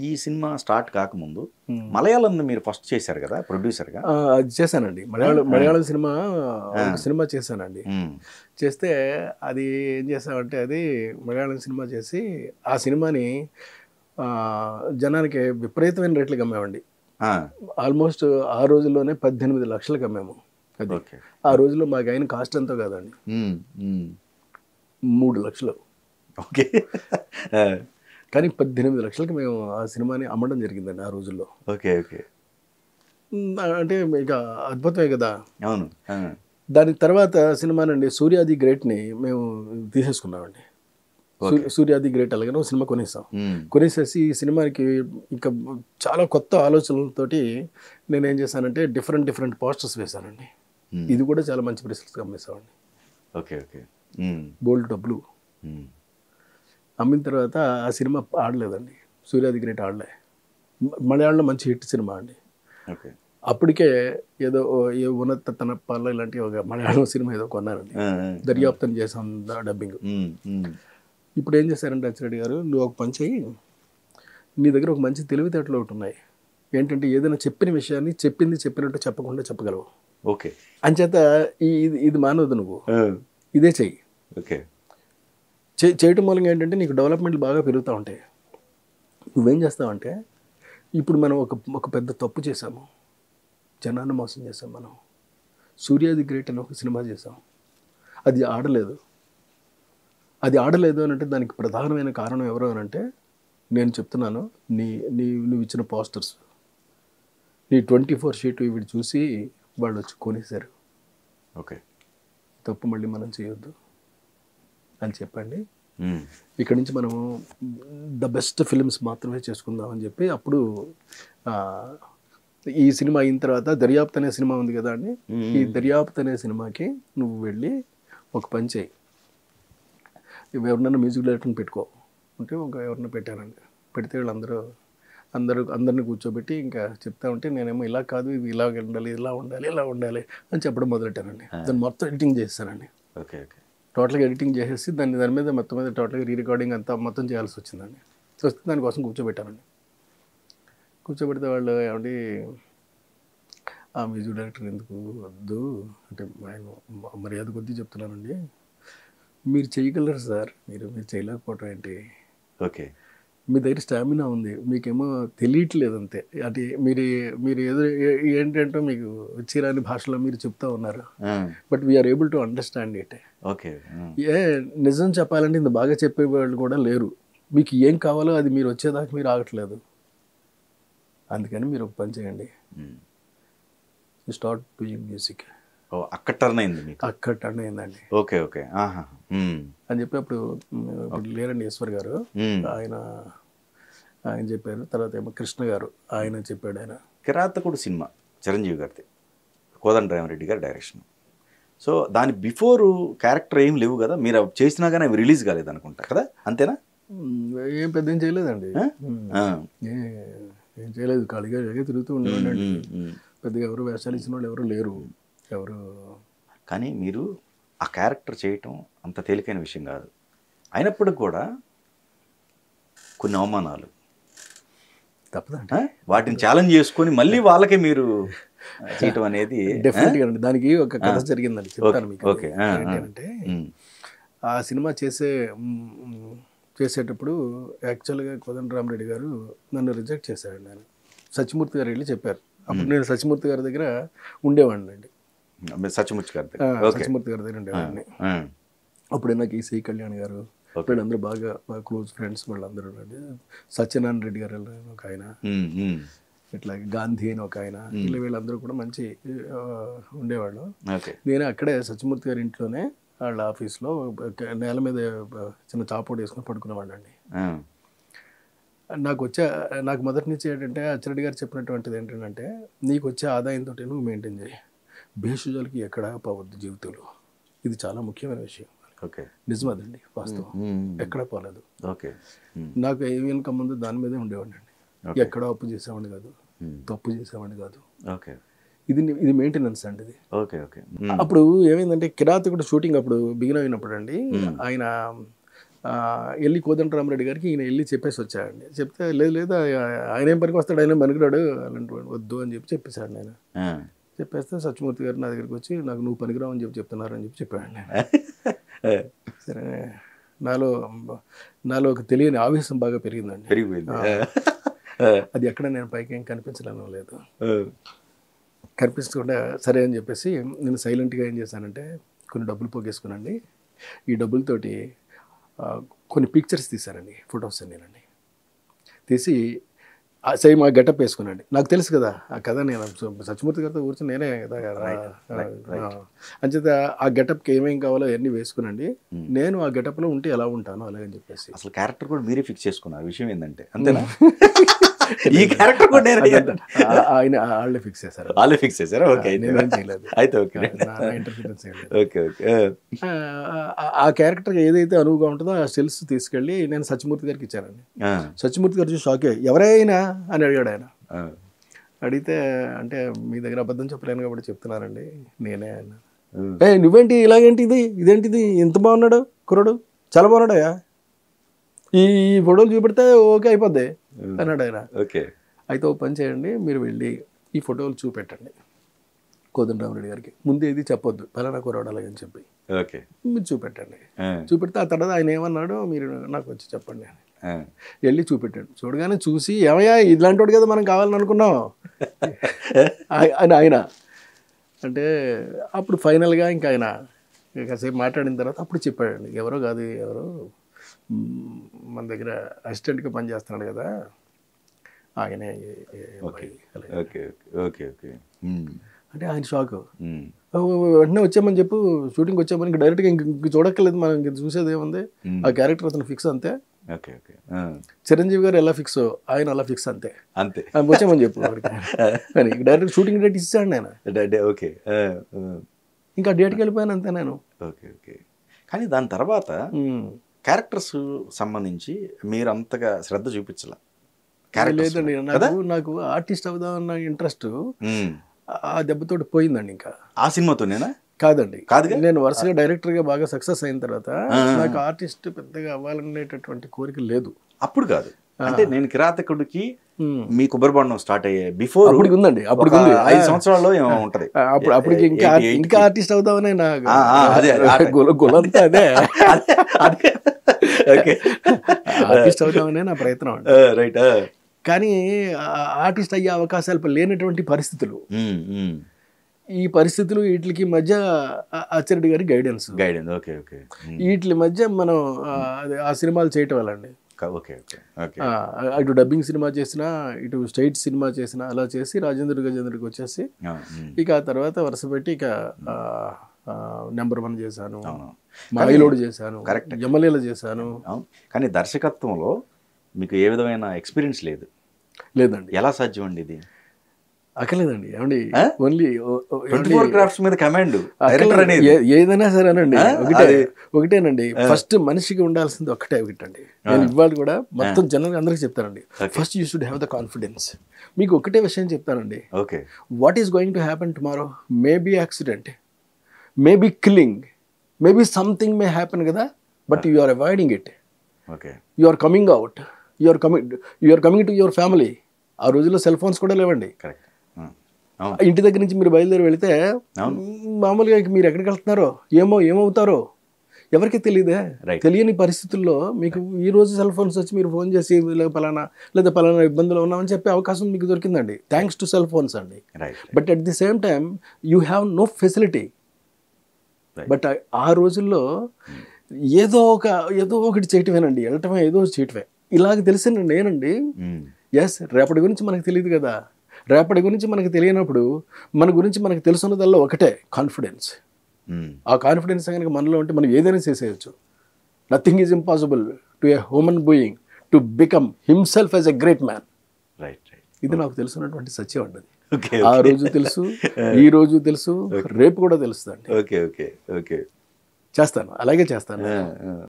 ఈ cinema start కాకముందు మలయాళంలో మీరు ఫస్ట్ చేశారు కదా ప్రొడ్యూసర్గా? అది చేశానండి. మలయాళం సినిమా ఒక సినిమా చేశానండి. చేస్తే అది ఏం చేసామంటే అది మలయాళం సినిమా చేసి ఆ సినిమాని జనానికి విపరీతమైన రేట్లకు అమ్మామండి. ఆల్మోస్ట్ ఆ రోజుల్లోనే 18 లక్షలకు అమ్మాము. అది ఆ రోజుల్లో మాకు అయిన కాస్ట్ ఎంతో కాదండి, 3 లక్షలు. ఓకే. కానీ 18 లక్షలకి మేము ఆ సినిమాని అమ్మడం జరిగిందండి ఆ రోజుల్లో. Okay okay. అంటే ఇక అద్భుతమే కదా. అవును. దాని తర్వాత సినిమానండి సూర్య ది గ్రేట్ని మేము తీసేసుకున్నామండి. సూర్య ది గ్రేట్ అలాగే ఒక సినిమా కొనేసాం. కొనేసేసి ఈ సినిమాకి ఇంకా చాలా కొత్త ఆలోచనలతోటి నేనేం చేశానంటే డిఫరెంట్ పోస్టర్స్ వేశానండి. ఇది కూడా చాలా మంచి పరిస్థితిగా అమ్మేసామండి. Okay okay. బోల్డ్ డబ్బులు అమ్మిన తర్వాత ఆ సినిమా ఆడలేదండి. సూర్య ది గ్రేట్ ఆడలే. మలయాళంలో మంచి హిట్ సినిమా అండి. ఓకే. అప్పటికే ఏదో ఉన్నత తన పాల ఇలాంటి ఒక మలయాళం సినిమా ఏదో కొన్నానండి. దర్యాప్తం చేసాం డబ్బింగ్. ఇప్పుడు ఏం చేశారంటే అచ్చిరెడ్డి గారు, నువ్వు ఒక పని చెయ్యి, నీ దగ్గర ఒక మంచి తెలివితేటలు ఒకటి ఉన్నాయి. ఏంటంటే ఏదైనా చెప్పిన విషయాన్ని చెప్పినట్టు చెప్పకుండా చెప్పగలవు. ఓకే. అంచేత ఇది మానవద్దు, నువ్వు ఇదే చెయ్యి. ఓకే. చేయటం మూలంగా ఏంటంటే నీకు డెవలప్మెంట్లు బాగా పెరుగుతూ ఉంటాయి. నువ్వేం చేస్తావంటే ఇప్పుడు మనం ఒక పెద్ద తప్పు చేసాము, జనాన్ని మోసం చేసాం. మనం సూర్య ది గ్రేట్ అని ఒక సినిమా చేసాం, అది ఆడలేదు అని అంటే దానికి ప్రధానమైన కారణం ఎవరు అని అంటే నేను చెప్తున్నాను, నువ్వు ఇచ్చిన పోస్టర్స్, నీ 24 షీట్ ఇవి చూసి వాళ్ళు వచ్చి కొనేశారు. ఓకే. తప్పు మళ్ళీ మనం చేయొద్దు అని చెప్పండి. ఇక్కడ నుంచి మనము ద బెస్ట్ ఫిల్మ్స్ మాత్రమే చేసుకుందాం అని చెప్పి అప్పుడు ఈ సినిమా అయిన తర్వాత దర్యాప్తు అనే సినిమా ఉంది కదా అండి, ఈ దర్యాప్తు అనే సినిమాకి నువ్వు వెళ్ళి ఒక పని చేయి, ఎవరినైనా మ్యూజిక్ డైరెక్టర్ని పెట్టుకో అంటే ఎవరినైనా పెట్టానండి. పెడితే అందరిని కూర్చోబెట్టి ఇంకా చెప్తా ఉంటే నేనేమో ఇలా కాదు, ఇది ఇలా ఉండాలి, ఇలా ఉండాలి అని చెప్పడం మొదలెట్టానండి. దాన్ని మొత్తం ఎడిటింగ్ చేస్తానండి. Okay okay. టోటల్గా ఎడిటింగ్ చేసేసి దాని మీద మొత్తం టోటల్గా రికార్డింగ్ అంతా మొత్తం చేయాల్సి వచ్చిందండి. వస్తే దానికోసం కూర్చోబెట్టానండి. కూర్చోబెడితే వాళ్ళు ఏమండి ఆ మ్యూజిక్ డైరెక్టర్ ఎందుకు వద్దు అంటే ఆయన మర్యాద కొద్దీ చెప్తున్నానండి, మీరు చేయగలరు సార్, మీరు చేయలేకపోవటం ఏంటి? ఓకే. మీ దగ్గర స్టామినా ఉంది, మీకేమో తెలియట్లేదు అంతే. అంటే మీరు ఏదో ఏంటంటే మీకు వచ్చిరాని భాషలో మీరు చెప్తా ఉన్నారు, but we are able to understand it. Okay. నిజం చెప్పాలంటే ఇంత బాగా చెప్పేవాళ్ళు కూడా లేరు. మీకు ఏం కావాలో అది మీరు వచ్చేదాకా మీరు ఆగట్లేదు. అందుకని మీరు ఒక పని చేయండి, స్టార్ట్ డూయింగ్ మ్యూజిక్. అక్కడ టర్న్ అయిందండి. Okay okay. అని చెప్పి అప్పుడు లేరండి ఈశ్వర్ గారు, ఆయన చెప్పారు. తర్వాత ఏమో కృష్ణ గారు ఆయన చెప్పాడు. ఆయన కిరాతకుడు సినిమా చిరంజీవి గారిది, కోదండరామిరెడ్డి గారి డైరెక్షన్. సో దాని బిఫోర్ క్యారెక్టర్ ఏం లేవు కదా, మీరు చేసినా కానీ అవి రిలీజ్ కాలేదు అనుకుంటా కదా, అంతేనా? ఏం పెద్ద ఏం చేయలేదండి, ఏం చేయలేదు, ఖాళీగా తిరుగుతూ ఉండేవాడి. పెద్దగా ఎవరు వేషాలు ఇచ్చిన వాళ్ళు ఎవరు లేరు. కానీ మీరు ఆ క్యారెక్టర్ చేయటం అంత తేలికైన విషయం కాదు. అయినప్పటికి కూడా కొన్ని అవమానాలు తప్పదండి, వాటిని ఛాలెంజ్ చేసుకొని మళ్ళీ వాళ్ళకే మీరు చేయటం అనేది డెఫినెట్గా అండి. దానికి ఒక కథ జరిగిందండి, చెప్తాను మీకు. ఏంటంటే ఆ సినిమా చేసేటప్పుడు యాక్చువల్గా కోదండరామిరెడ్డి గారు నన్ను రిజెక్ట్ చేశారండి. ఆయన సత్యమూర్తి గారు వెళ్ళి చెప్పారు. అప్పుడు నేను సత్యమూర్తి గారి దగ్గర ఉండేవాడిని అండి. సత్యమూర్తి గారి దగ్గర ఉండేవాడిని. అప్పుడు నాకు ఈ సి కళ్యాణ్ గారు వీళ్ళందరూ బాగా క్లోజ్ ఫ్రెండ్స్ వాళ్ళందరూ అండి. సత్యనారాయణ రెడ్డి గారు ఒక ఆయన, ఇట్లా గాంధీ అని ఒక ఆయన, ఇలా వీళ్ళందరూ కూడా మంచి ఉండేవాళ్ళు. నేను అక్కడే సత్యమూర్తి గారి ఇంట్లోనే వాళ్ళ ఆఫీస్లో నేల మీద చిన్న చాపోటు వేసుకొని పడుకునేవాడిని అండి. నాకు మొదటి నుంచి ఏంటంటే అచ్చిరెడ్డి గారు చెప్పినటువంటిది ఏంటంటే, నీకు వచ్చే ఆదాయంతో నువ్వు మెయింటైన్ చేయి, భేషజాలకి ఎక్కడా పోవద్దు జీవితంలో, ఇది చాలా ముఖ్యమైన విషయం. నిజమదండి, వాస్తవం, ఎక్కడా పోలేదు. నాకు ఏమి ఇన్కమ్ ముందు దాని మీదే ఉండేవాడిని అండి. ఎక్కడ అప్పు చేసేవాడిని కాదు, తప్పు చేసేవాడిని కాదు. ఇది మెయింటెనెన్స్ అండి ఇది. అప్పుడు ఏమైందంటే కిరాతకుడు షూటింగ్ అప్పుడు బిగిన్ అయినప్పుడు అండి, ఆయన వెళ్ళి కోదండరామరెడ్డి గారికి ఈయన వెళ్ళి చెప్పేసి వచ్చాడండి. చెప్తే లేదు లేదు ఆయన ఏం పనికి వస్తాడు, ఆయన పనికిరాడు అలాంటి వద్దు అని చెప్పేశాడు నేను. చెప్పేస్తే సత్యమూర్తి గారు నా దగ్గరికి వచ్చి నాకు నువ్వు పనికిరావు అని చెప్తున్నారని చెప్పాడు నేను. సరే నాలో ఒక తెలియని ఆవేశం బాగా పెరిగిందండి. అది ఎక్కడ నేను పైకి ఏం కనిపించలేను లేదు. కనిపించకుండా సరే అని చెప్పేసి నేను సైలెంట్గా ఏం చేశానంటే కొన్ని డబ్బులు పోగేసుకునండి. ఈ డబ్బులతోటి కొన్ని పిక్చర్స్ తీశానండి, ఫొటోస్ నేనండి. తీసి సేమ్ ఆ గెటప్ వేసుకున్నాండి. నాకు తెలుసు కదా ఆ కథ, నేను సత్యమూర్తి గారితో కూర్చొని నేనే కదా అంచేత ఆ గెటప్కి ఏమేం కావాలో అవన్నీ వేసుకునండి. నేను ఆ గెటప్లో ఉంటే ఎలా ఉంటాను అలాగని చెప్పేసి. అసలు క్యారెక్టర్ కూడా మీరే ఫిక్స్ చేసుకున్నారు. విషయం ఏంటంటే అంతేనా? ఈ క్యారెక్టర్ కూడా ఆయన వాళ్ళే ఫిక్స్ చేశారు. వాళ్ళే ఫిక్స్ చేశారు. ఓకే, చేయలేదు. అయితే ఓకే ఓకే ఓకే. ఆ క్యారెక్టర్ ఏదైతే అనువుగా ఉంటుందో ఆ స్టిల్స్ తీసుకెళ్ళి నేను సత్యమూర్తి గారికి ఇచ్చానండి. సత్యమూర్తి గారు చూసి షాకే, ఎవరైనా అని అడిగాడు ఆయన. అడిగితే అంటే మీ దగ్గర అబద్ధం చెప్పలేను కాబట్టి చెప్తున్నారండి నేనే అన్నా. నువ్వేంటి ఇలాగేంటి ఇదేంటిది ఎంత బాగున్నాడు కుర్రాడు, చాలా బాగున్నాడయా, ఈ ఫోటోలు చూపెడితే ఓకే అయిపోద్ది అన్నాడు ఆయన. ఓకే, అయితే ఓ పని చేయండి, మీరు వెళ్ళి ఈ ఫోటోలు చూపెట్టండి కోదండరామరెడ్డి గారికి, ముందే ఇది చెప్పొద్దు పలానా కుర్రాడు అలాగని చెప్పి ఓకే మీరు చూపెట్టండి. చూపెడితే ఆ తర్వాత ఆయన ఏమన్నాడో మీరు నాకు వచ్చి చెప్పండి అని వెళ్ళి చూపెట్టాడు. చూడగానే చూసి ఏమయ్యా ఇట్లాంటి వాడు కదా మనం కావాలని అనుకున్నాం అని ఆయన అంటే అప్పుడు ఫైనల్గా ఇంకా ఆయన కాసేపు మాట్లాడిన తర్వాత అప్పుడు చెప్పాడండి, ఎవరో కాదు ఎవరో మన దగ్గర అసిస్టెంట్గా పనిచేస్తున్నాడు కదా ఆయనే. అంటే ఆయన షాక్. వెంటనే వచ్చామని చెప్పు, షూటింగ్ వచ్చామని ఇంకా డైరెక్ట్గా ఇంక చూడక్కర్లేదు, మనం ఇంక చూసేది ఏముంది, ఆ క్యారెక్టర్ అతను ఫిక్స్ అంతే. చిరంజీవి గారు ఎలా ఫిక్స్ ఆయన అలా ఫిక్స్ అంతే అంతే వచ్చామని చెప్పు అని డైరెక్ట్ షూటింగ్ డేట్ ఇచ్చాడు నేను. ఓకే, ఇంకా డేట్కి వెళ్ళిపోయాను అంతే నేను. Okay okay. కానీ దాని తర్వాత క్యారెక్టర్స్ సంబంధించి మీరు అంతగా శ్రద్ధ చూపించాల? లేదండి, నాకు ఆర్టిస్ట్ అవుదామన్న ఇంట్రెస్ట్ ఆ దెబ్బతోటి పోయిందండి. ఇంకా ఆ సినిమాతోనేనా? కాదండి, నేను వరుసగా డైరెక్టర్గా బాగా సక్సెస్ అయిన తర్వాత నాకు ఆర్టిస్ట్ పెద్దగా అవ్వాలనేటటువంటి కోరిక లేదు. అప్పుడు కాదు అంటే నేను కిరాతకుడికి మీ కొబ్బరిబండం స్టార్ట్ అయ్యే బిఫోర్ ఉందండి, అప్పుడు 5 సంవత్సరాల్లో ఏమో ఉంటది. అప్పటికి ఇంకా ఆర్టిస్ట్ అవుదామని గొలంతా అదే ఆర్టిస్ట్ అవుదామనే నా ప్రయత్నం. రైట్. కానీ ఆర్టిస్ట్ అయ్యే అవకాశాలు లేనటువంటి పరిస్థితులు, ఈ పరిస్థితులు వీటికి మధ్య అచ్చిరెడ్డి గారి గైడెన్స్. Okay okay. వీటి మధ్య మనం ఆ సినిమాలు చేయటం వల్ల అండి. అటు డబ్బింగ్ సినిమా చేసినా ఇటు స్టేట్ సినిమా చేసినా అలా చేసి రాజేంద్ర గజేంద్రకి వచ్చేసి ఇక ఆ తర్వాత వరుస పెట్టి ఇక నెంబర్ 1 చేశాను, మాయిలోడ్ చేశాను, యమలీల చేశాను. కానీ దర్శకత్వంలో మీకు ఏ విధమైన ఎక్స్పీరియన్స్ లేదండి. ఎలా సాధ్యం అండి ఇది? అక్కర్లేదండి ఏమండి, ఓన్లీ 24 క్రాఫ్ట్స్ మీద కమాండ్ ఏదైనా సరే అనండి ఒకటేనండి. ఫస్ట్ మనిషికి ఉండాల్సింది ఒకటండి. నేను ఇవాళ కూడా మొత్తం జనరల్గా అందరికీ చెప్తానండి, first you should have the confidence. మీకు ఒకటే విషయం చెప్తానండి, what is going to happen tomorrow, maybe accident, maybe killing, maybe something may happen కదా, but you are avoiding it. You are coming out, you are coming to your family. ఆ రోజుల్లో cell phones కూడా లేవండి. ఇంటి దగ్గర నుంచి మీరు బయలుదేరి వెళితే మామూలుగా మీరు ఎక్కడికి వెళ్తున్నారో ఏమవుతారో ఎవరికి తెలియదే. తెలియని పరిస్థితుల్లో మీకు ఈ రోజు సెల్ ఫోన్స్ వచ్చి మీరు ఫోన్ చేసి పలానా ఇబ్బందులు ఉన్నామని చెప్పే అవకాశం మీకు దొరికిందండి, థ్యాంక్స్ టు సెల్ ఫోన్స్ అండి. But at the same time you have no facility. బట్ ఆ రోజుల్లో ఏదో ఒకటి చేయటమేనండి, వెళ్ళటమే ఏదో చేయటమే. ఇలాగ తెలిసిన నేనండి, ఎస్ రేపటి గురించి మనకు తెలియదు కదా, రేపటి గురించి మనకు తెలియనప్పుడు మన గురించి మనకు తెలుసున్నదల్లా ఒకటే, కాన్ఫిడెన్స్. ఆ కాన్ఫిడెన్స్ కనుక మనలో ఉంటే మనం ఏదైనా చేసేయచ్చు. Nothing is impossible to a human being to become himself as a great man. ఇది నాకు తెలుసున్నటువంటి సత్యం అండి. ఆ రోజు తెలుసు, ఈ రోజు తెలుసు, రేపు కూడా తెలుస్తుందండి. చేస్తాను, అలాగే చేస్తాను.